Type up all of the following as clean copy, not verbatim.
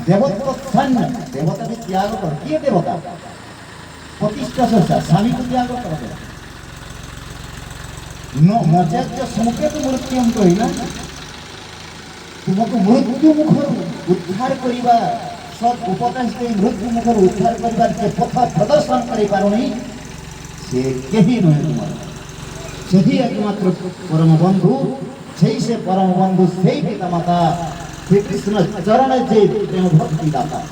देवत्व स्थान देवता भी त्याग कर किए देवता प्रतिष्ठा चर्चा स्वामी को त्याग कर न मचार्य संकेत मृत्यु कहना तुमको मृत्यु मुखर उद्धार करिबा सद उपदेश दे मृत्यु मुखर उद्धार करिबार जे पथ प्रदर्शन करि पारुनी से केही नहे तुम सेही एकमात्र परम बंधु सेही से परम बंधु सेही पिता माता श्री कृष्ण चरण जे प्रेम भक्ति दाता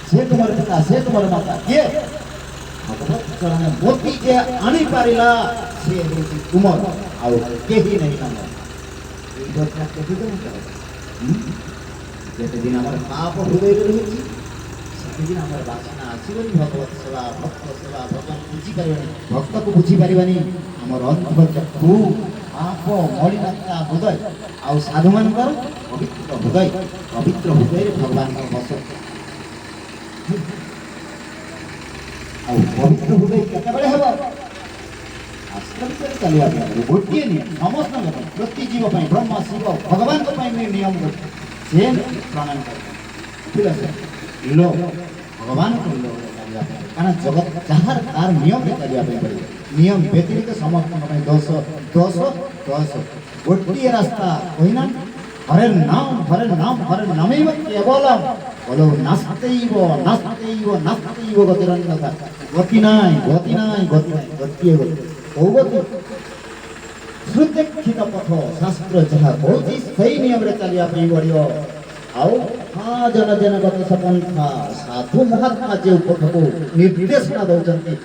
से तुम्हारे पिता से तुम्हारे माता के भगवत चरण मोती जे आनी पारिला से होती तुमर आउ केही नहीं तमर ई बात केही नहीं करे जेते दिन हमर पाप हृदय रे रही से दिन हमर वासना आसीबनी भगवत सेवा भक्त सेवा भजन बुझी परिबानी भक्त को बुझी परिबानी हमर अंतर चक्षु आप मलिनता हृदय आउ साधु मानकर पवित्र हृदय भगवान का बस आउ पवित्र हृदय केते बळे हेबो आश्रम से चलिया गोटे नियम समस्त प्रति जीव पई ब्रह्म शिव भगवान को पई नियम से प्रणाम कर ठीक है लो भगवान को लो कारण जगत जहार तार नियम में चलिया पई नियम व्यतिरिक्त समस्त पई दोष दोष दोष गोटे रास्ता कहिना हरे नाम नामेव केवलम बोलो नास्तेइव गतिरन्यथा गति नाई गति गति सुदीक्षित पथ शास्त्र जहाँ कहूँ सही नियम रे चलिया पड़ो आउ हाँ जन जन गत सपंथा साधु महात्मा जो पथ को निर्देशना दौरान